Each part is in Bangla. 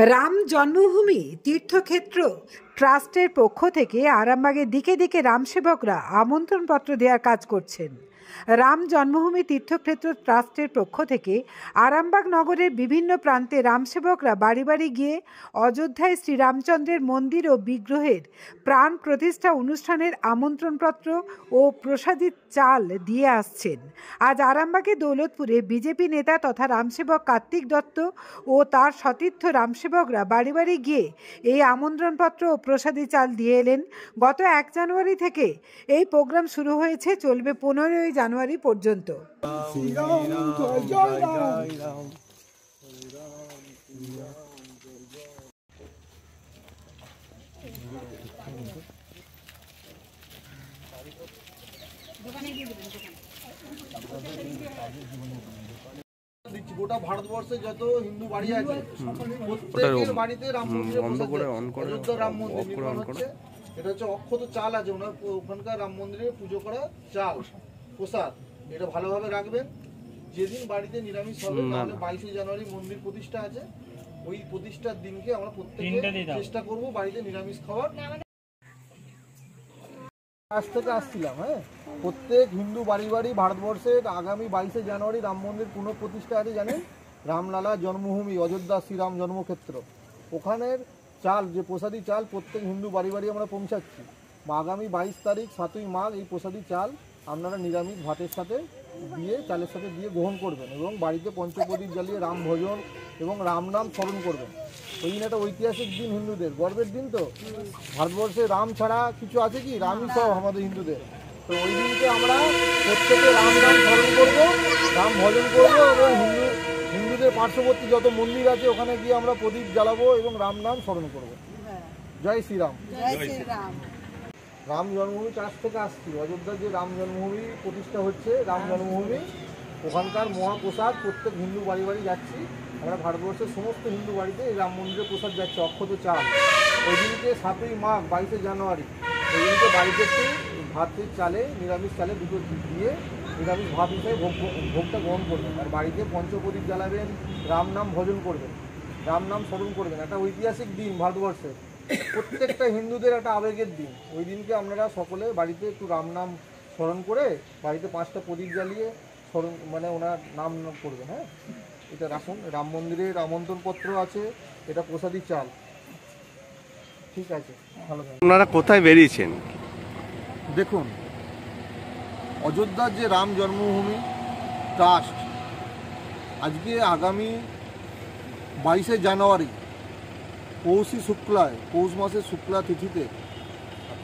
রাম জন্মভূমি তীর্থক্ষেত্র ট্রাস্টের পক্ষ থেকে আরামবাগের দিকে দিকে রামসেবকরা আমন্ত্রণপত্র দেওয়ার কাজ করছেন। রাম জন্মভূমি তীর্থক্ষেত্র ট্রাস্টের পক্ষ থেকে আরামবাগ নগরের বিভিন্ন প্রান্তে রামসেবকরা বাড়ি বাড়ি গিয়ে অযোধ্যায় শ্রীরামচন্দ্রের মন্দির ও বিগ্রহের প্রাণ প্রতিষ্ঠা অনুষ্ঠানের আমন্ত্রণপত্র ও প্রসাদিত চাল দিয়ে আসছেন। আজ আরামবাগের দৌলতপুরে বিজেপি নেতা তথা রামসেবক কার্তিক দত্ত ও তার সতীর্থ রামসেবকরা বাড়ি বাড়ি গিয়ে এই আমন্ত্রণপত্র ও প্রসাদী চাল দিয়ে এলেন। গত 1 জানুয়ারি থেকে এই প্রোগ্রাম শুরু হয়েছে, চলবে 15ই জানুয়ারি পর্যন্ত। গোটা ভারতবর্ষে যত হিন্দু বাড়ি আছে প্রত্যেকের বাড়িতে রাম মন্দির অযোধ্যা রাম মন্দির নির্মাণ হচ্ছে। এটা হচ্ছে অক্ষত চাল আছে ওখানকার রাম মন্দিরে পুজো করা চাল প্রসাদ, এটা ভালোভাবে রাখবেন। যেদিন বাড়িতে নিরামিষ হবে, তাহলে 22 জানুয়ারি মন্দির প্রতিষ্ঠা আছে, ওই প্রতিষ্ঠার দিনকে আমরা প্রত্যেকে চেষ্টা করব বাড়িতে নিরামিষ খাওয়ার। আজ থেকে আসছিলাম, প্রত্যেক হিন্দু বাড়ি বাড়ি ভারতবর্ষের আগামী 22 জানুয়ারি রাম মন্দির পুনঃপ্রতিষ্ঠা আছে, জানেন, রামলালা জন্মভূমি অযোধ্যা শ্রীরাম জন্মক্ষেত্র। ওখানের চাল, যে প্রসাদী চাল, প্রত্যেক হিন্দু বাড়ি বাড়ি আমরা পৌঁছাচ্ছি। আগামী 22 তারিখ 7ই মাঘ এই প্রসাদী চাল আপনারা নিরামিষ ভাতের সাথে দিয়ে, চালের সাথে দিয়ে গ্রহণ করবেন এবং বাড়িতে পঞ্চপ্রদীপ জ্বালিয়ে রাম ভজন এবং রাম নাম স্মরণ করবেন। ওই দিন একটা ঐতিহাসিক দিন, হিন্দুদের গর্বের দিন। তো ভারতবর্ষে রাম ছাড়া কিছু আছে কি? রামই সব আমাদের হিন্দুদের। তো ওই দিনকে আমরা প্রত্যেকে রাম নাম স্মরণ করবো, রাম ভজন করবো এবং হিন্দুদের পার্শ্ববর্তী যত মন্দির আছে ওখানে গিয়ে আমরা প্রদীপ জ্বালাবো এবং রাম নাম স্মরণ করবো। জয় শ্রীরাম। রাম জন্মভূমি ট্রাস্ট থেকে আসছি। অযোধ্যার যে রাম জন্মভূমি প্রতিষ্ঠা হচ্ছে, রাম জন্মভূমি, ওখানকার মহাপ্রসাদ প্রত্যেক হিন্দু বাড়ি বাড়ি যাচ্ছি আমরা। ভারতবর্ষের সমস্ত হিন্দু বাড়িতে এই রাম মন্দিরের প্রসাদ যাচ্ছে, অক্ষত চাল। ওই দিনকে 7ই মাঘ 22 জানুয়ারি ওই দিনকে বাড়িতে একটু ভাতের চালে, নিরামিষ চালে দুটো দিয়ে নিরামিষ ভাত হিসেবে ভোগটা গ্রহণ করবেন। আর বাড়িতে পঞ্চপ্রদীপ জ্বালাবেন, রাম নাম ভজন করবেন, রাম নাম স্মরণ করবেন। একটা ঐতিহাসিক দিন ভারতবর্ষের, প্রত্যেকটা হিন্দুদের একটা আবেগের দিন। ওই দিনকে আপনারা সকলে বাড়িতে একটু রাম নাম স্মরণ করে বাড়িতে 5টা প্রদীপ জ্বালিয়ে স্মরণ, মানে ওনার নাম করবেন। এটা রাখুন, রাম মন্দিরের আমন্ত্রণপত্র আছে, এটা প্রসাদী চাল। ঠিক আছে, ভালো থাকবেন। আপনারা কোথায় বেরিয়েছেন? দেখুন, অযোধ্যার যে রাম জন্মভূমি ট্রাস্ট আজকে আগামী 22 জানুয়ারি পৌষ মাসের শুক্লা তিথিতে,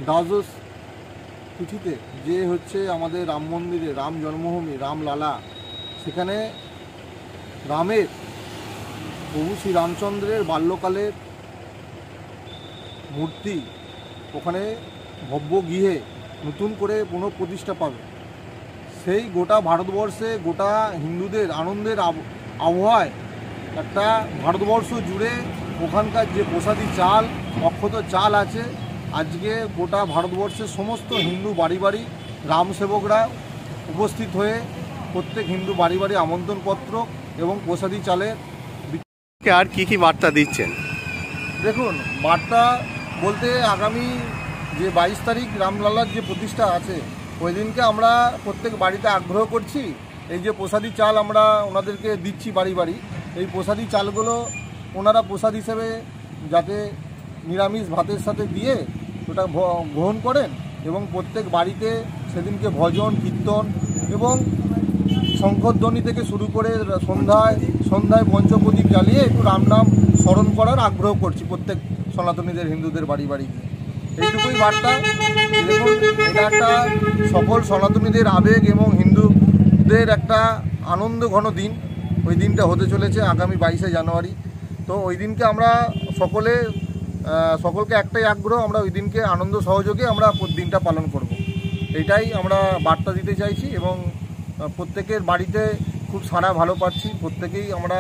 দ্বাদশ তিথিতে, যে হচ্ছে আমাদের রাম মন্দিরে, রাম জন্মভূমি, রামলালা, সেখানে রামের, প্রভু শ্রী রামচন্দ্রের বাল্যকালের মূর্তি ওখানে ভব্য গৃহে নতুন করে পুনঃপ্রতিষ্ঠা পাবে। সেই গোটা ভারতবর্ষে, গোটা হিন্দুদের আনন্দের আবহাওয়ায় একটা ভারতবর্ষ জুড়ে ওখানকার যে প্রসাদী চাল, অক্ষত চাল আছে, আজকে গোটা ভারতবর্ষের সমস্ত হিন্দু বাড়ি বাড়ি রামসেবকরা উপস্থিত হয়ে প্রত্যেক হিন্দু বাড়ি বাড়ি আমন্ত্রণপত্র এবং প্রসাদী চালের। আর কি কি বার্তা দিচ্ছেন? দেখুন, বার্তা বলতে আগামী যে 22 তারিখ রামলালার যে প্রতিষ্ঠা আছে, ওই দিনকে আমরা প্রত্যেক বাড়িতে আগ্রহ করছি এই যে প্রসাদী চাল আমরা ওনাদেরকে দিচ্ছি বাড়ি বাড়ি। এই প্রসাদী চালগুলো ওনারা প্রসাদ হিসেবে যাতে নিরামিষ ভাতের সাথে দিয়ে ওটা গ্রহণ করেন এবং প্রত্যেক বাড়িতে সেদিনকে ভজন কীর্তন এবং শঙ্খধ্বনি থেকে শুরু করে সন্ধ্যায় পঞ্চপ্রদীপ জ্বালিয়ে একটু রাম নাম স্মরণ করার আগ্রহ করছি প্রত্যেক সনাতনীদের, হিন্দুদের বাড়ি বাড়ি গিয়ে। এইটুকুই বার্তা। দেখুন, এটা একটা সকল সনাতনীদের আবেগ এবং হিন্দুদের একটা আনন্দ ঘন দিন। ওই দিনটা হতে চলেছে আগামী 22 জানুয়ারি। তো ওই দিনকে আমরা সকলকে একটাই আগ্রহ, আমরা ওই দিনকে আনন্দ সহযোগে আমরা দিনটা পালন করব। এইটাই আমরা বার্তা দিতে চাইছি এবং প্রত্যেকের বাড়িতে খুব সাড়া ভালো পাচ্ছি। প্রত্যেকেই আমরা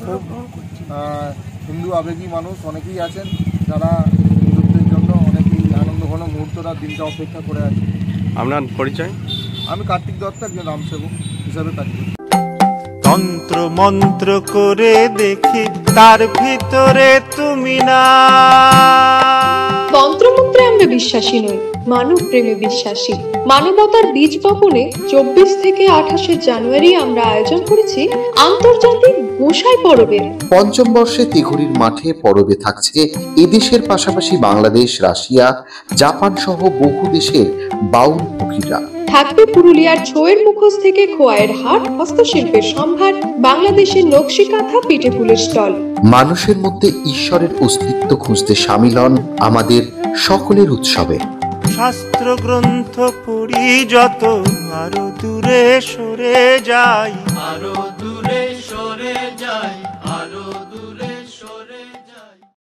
খুব হিন্দু আবেগী মানুষ অনেকেই আছেন যারা হিন্দুত্বের জন্য অনেকেই আনন্দ ঘন মুহূর্তটা, দিনটা অপেক্ষা করে আছে। আপনার পরিচয়? আমি কার্তিক দত্ত, একজন রামসেবক হিসাবে কাজ করি। তন্ত্র মন্ত্র করে দেখি তার ভিতরে তুমি না। তন্ত্রমন্ত্রে আমরা বিশ্বাসী নই, মানব প্রেমে বিশ্বাসী। মানবতার বীজ বপনে 24 থেকে 28 জানুয়ারি আমরা আয়োজন করেছি আন্তর্জাতিক গোসাই পরবের। পঞ্চম বর্ষে তিঘুরির মাঠে পরবে থাকছে এদেশের পাশাপাশি বাংলাদেশ, রাশিয়া, জাপান সহ বহু দেশের বাউল ফকিররা। থাকবে পুরুলিয়ার ছোয়ের মুখোশ থেকে খোয়াইয়ের হাট, হস্তশিল্পের সম্ভার, বাংলাদেশের নকশি কাঁথা, পিঠে ফুলের স্টল। মানুষের মধ্যে ঈশ্বরের অস্তিত্ব খুঁজতে সামিল হন আমাদের সকলের উৎসবে। শাস্ত্র গ্রন্থ পড়ি যত আরো দূরে সরে যাই, আরো